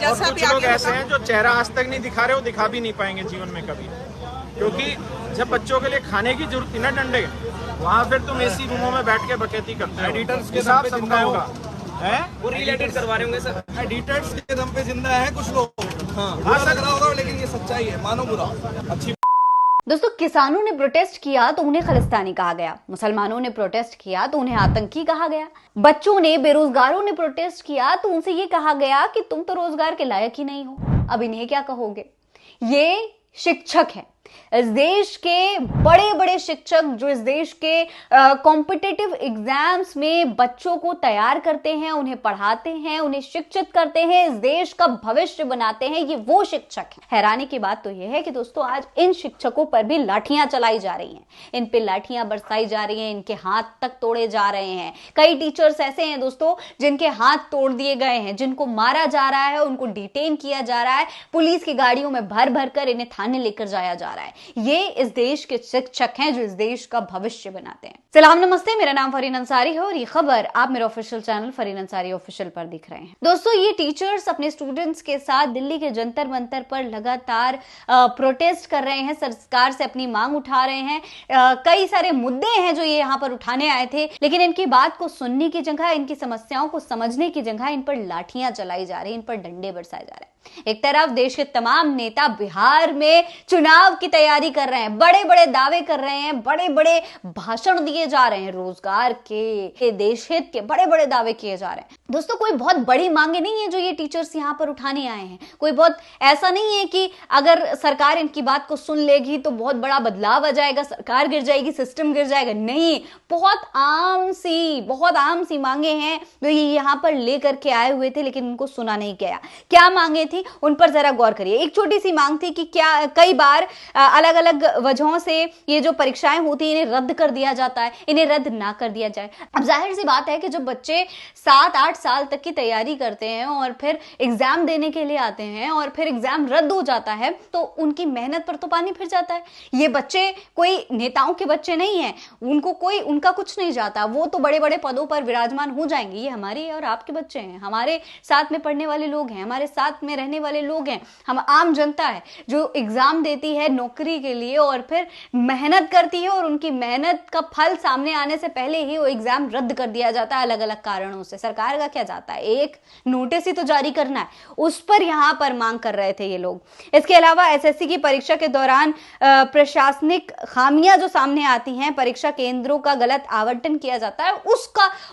जैसा भी कुछ लोग ऐसे हैं जो चेहरा आज तक नहीं दिखा रहे, वो दिखा भी नहीं पाएंगे जीवन में कभी, क्योंकि जब बच्चों के लिए खाने की जरूरत थी ना डंडे, वहाँ फिर तुम एसी रूमों में बैठ के बकैती करते हो। एडिटर्स के हिसाब दम पे सबका जिंदा होगा है, वो रील एडिट करवा रहे होंगे सर। एडिटर्स के दम पे जिंदा है कुछ लोग। हाँ, बुरा लग रहा होगा लेकिन ये सच्चाई है, मानो बुरा। अच्छी दोस्तों, किसानों ने प्रोटेस्ट किया तो उन्हें खालिस्तानी कहा गया, मुसलमानों ने प्रोटेस्ट किया तो उन्हें आतंकी कहा गया, बच्चों ने, बेरोजगारों ने प्रोटेस्ट किया तो उनसे ये कहा गया कि तुम तो रोजगार के लायक ही नहीं हो। अब इन्हें क्या कहोगे? ये शिक्षक हैं, इस देश के बड़े बड़े शिक्षक जो इस देश के कॉम्पिटिटिव एग्जाम्स में बच्चों को तैयार करते हैं, उन्हें पढ़ाते हैं, उन्हें शिक्षित करते हैं, इस देश का भविष्य बनाते हैं, ये वो शिक्षक हैं। हैरानी की बात तो यह है कि दोस्तों आज इन शिक्षकों पर भी लाठियां चलाई जा रही हैं, इन पे लाठियां बरसाई जा रही हैं, इनके हाथ तक तोड़े जा रहे हैं। कई टीचर्स ऐसे हैं दोस्तों जिनके हाथ तोड़ दिए गए हैं, जिनको मारा जा रहा है, उनको डिटेन किया जा रहा है, पुलिस की गाड़ियों में भर भर कर इन्हें थाने लेकर जाया जा रहा है। ये इस देश के शिक्षक हैं जो इस देश का भविष्य बनाते हैं। सलाम नमस्ते, मेरा नाम फरीन अंसारी है और ये खबर आप मेरे official channel Fareen Ansari official पर दिख रहे हैं। दोस्तों, ये टीचर्स अपने स्टूडेंट्स के साथ दिल्ली के जंतर मंतर पर लगातार प्रोटेस्ट कर रहे हैं, सरकार से अपनी मांग उठा रहे हैं। कई सारे मुद्दे हैं जो ये यहाँ पर उठाने आए थे, लेकिन इनकी बात को सुनने की जगह, इनकी समस्याओं को समझने की जगह इन पर लाठियां चलाई जा रही, इन पर डंडे बरसाए जा रहे हैं। एक तरफ देश के तमाम नेता बिहार में चुनाव की तैयारी कर रहे हैं, बड़े बड़े दावे कर रहे हैं, बड़े बड़े भाषण दिए जा रहे हैं, रोजगार के, देश हित के बड़े बड़े दावे किए जा रहे हैं। दोस्तों, कोई बहुत बड़ी मांगे नहीं है जो ये टीचर्स यहाँ पर उठाने आए हैं, कोई बहुत ऐसा नहीं है कि अगर सरकार इनकी बात को सुन लेगी तो बहुत बड़ा बदलाव आ जाएगा, सरकार गिर जाएगी, सिस्टम गिर जाएगा। नहीं, बहुत आम सी मांगे हैं जो ये यहाँ पर लेकर के आए हुए थे, लेकिन उनको सुना नहीं गया। क्या मांगे थी उन पर जरा गौर करिए। एक छोटी सी मांग थी कि क्या कई बार अलग अलग वजहों से ये जो परीक्षाएं होती हैं इन्हें रद्द कर दिया जाता है, इन्हें रद्द ना कर दिया जाए। अब जाहिर सी बात है कि जब बच्चे 7-8 साल तक की तैयारी करते हैं और फिर एग्जाम देने के लिए आते हैं और फिर एग्जाम रद्द हो जाता है तो उनकी मेहनत पर तो पानी फिर जाता है। ये बच्चे कोई नेताओं के बच्चे नहीं हैं, उनका कुछ नहीं जाता, वो तो बड़े बड़े पदों पर विराजमान हो जाएंगे। ये हमारे और आपके बच्चे हैं, हमारे साथ में पढ़ने वाले लोग हैं, हमारे साथ में रहने वाले लोग हैं, हम आम जनता है जो एग्जाम देती है नौकरी के लिए और फिर मेहनत करती है और उनकी मेहनत का फल सामने आने से पहले ही वो एग्जाम रद्द कर दिया जाता है अलग अलग कारणों से। सरकार का क्या जाता है, एक नोटिस ही तो जारी करना है, उस पर यहां पर मांग कर रहे थे ये लोग। इसके अलावा एसएससी की परीक्षा के दौरान प्रशासनिक खामियां जो सामने आती हैं, परीक्षा केंद्रों का गलत आवंटन किया जाता है,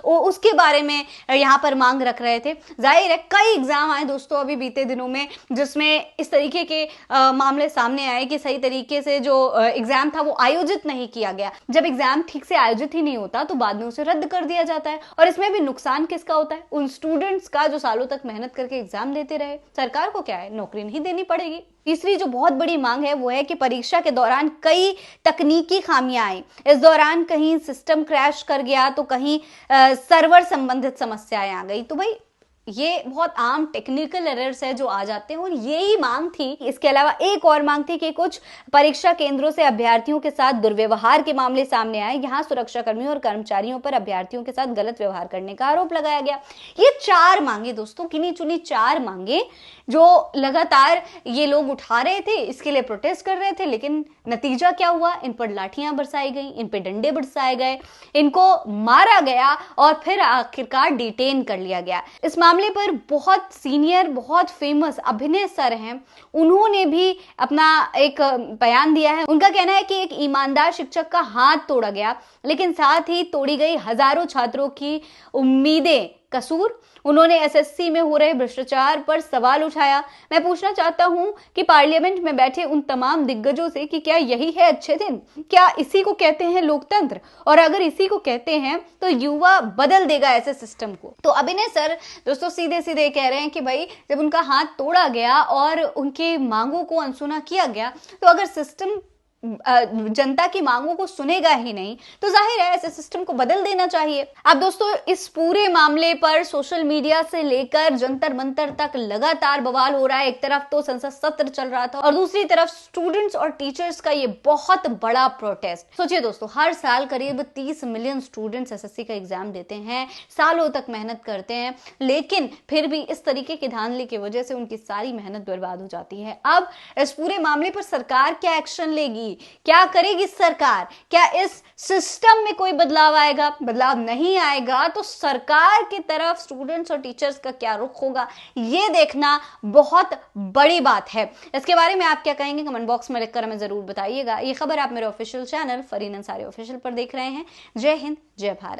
उसके बारे में यहां पर मांग रख रहे थे। जाहिर है कई एग्जाम आए दोस्तों अभी बीते दिनों में जिसमें इस तरीके के मामले सामने आए कि सही तरीके से जो एग्जाम था वो आयोजित नहीं किया गया। जब एग्जाम ठीक से आयोजित ही नहीं होता तो बाद में उसे रद्द कर दिया जाता है और इसमें भी नुकसान किसका होता है? उन स्टूडेंट्स का जो सालों तक मेहनत करके एग्जाम देते रहे। सरकार को क्या है, नौकरी नहीं देनी पड़ेगी। तीसरी जो बहुत बड़ी मांग है वो है कि परीक्षा के दौरान कई तकनीकी खामियां आई। इस दौरान कहीं सिस्टम क्रैश कर गया तो कहीं सर्वर संबंधित समस्याएं आ गई। तो भाई ये बहुत आम टेक्निकल एरर्स है जो आ जाते हैं और यही मांग थी। इसके अलावा एक और मांग थी कि कुछ परीक्षा केंद्रों से अभ्यर्थियों के साथ दुर्व्यवहार के मामले सामने आए। यहाँ सुरक्षा कर्मियों और कर्मचारियों पर अभ्यर्थियों के साथ गलत व्यवहार करने का आरोप लगाया गया। ये 4 मांगे दोस्तों, गिनी चुनी 4 मांगे जो लगातार ये लोग उठा रहे थे, इसके लिए प्रोटेस्ट कर रहे थे, लेकिन नतीजा क्या हुआ? इन पर लाठियां बरसाई गई, इन पर डंडे बरसाए गए, इनको मारा गया और फिर आखिरकार डिटेन कर लिया गया। इस मामले पर बहुत सीनियर, बहुत फेमस अभिनय सर हैं, उन्होंने भी अपना एक बयान दिया है। उनका कहना है कि एक ईमानदार शिक्षक का हाथ तोड़ा गया, लेकिन साथ ही तोड़ी गई हजारों छात्रों की उम्मीदें कसूर। उन्होंने एसएससी में हो रहे भ्रष्टाचार पर सवाल उठाया। मैं पूछना चाहता हूं कि पार्लियामेंट में बैठे उन तमाम दिग्गजों से कि क्या यही है अच्छे दिन? क्या इसी को कहते हैं लोकतंत्र? और अगर इसी को कहते हैं तो युवा बदल देगा ऐसे सिस्टम को। तो अभिनय सर दोस्तों सीधे सीधे कह रहे हैं कि भाई जब उनका हाथ तोड़ा गया और उनकी मांगों को अनसुना किया गया तो अगर सिस्टम जनता की मांगों को सुनेगा ही नहीं, तो जाहिर है ऐसे सिस्टम को बदल देना चाहिए। अब दोस्तों, इस पूरे मामले पर सोशल मीडिया से लेकर जंतर मंतर तक लगातार बवाल हो रहा है। एक तरफ तो संसद सत्र चल रहा था और दूसरी तरफ स्टूडेंट्स और टीचर्स का ये बहुत बड़ा प्रोटेस्ट। सोचिए दोस्तों, हर साल करीब 30 मिलियन स्टूडेंट्स एसएससी का एग्जाम देते हैं, सालों तक मेहनत करते हैं, लेकिन फिर भी इस तरीके की धांधली की वजह से उनकी सारी मेहनत बर्बाद हो जाती है। अब इस पूरे मामले पर सरकार क्या एक्शन लेगी, क्या करेगी सरकार? क्या इस सिस्टम में कोई बदलाव आएगा? बदलाव नहीं आएगा तो सरकार की तरफ स्टूडेंट्स और टीचर्स का क्या रुख होगा, ये देखना बहुत बड़ी बात है। इसके बारे में आप क्या कहेंगे कमेंट बॉक्स में लिखकर हमें जरूर बताइएगा। ये खबर आप मेरे official channel Fareen Ansari official पर देख रहे हैं। जय हिंद, जय भारत।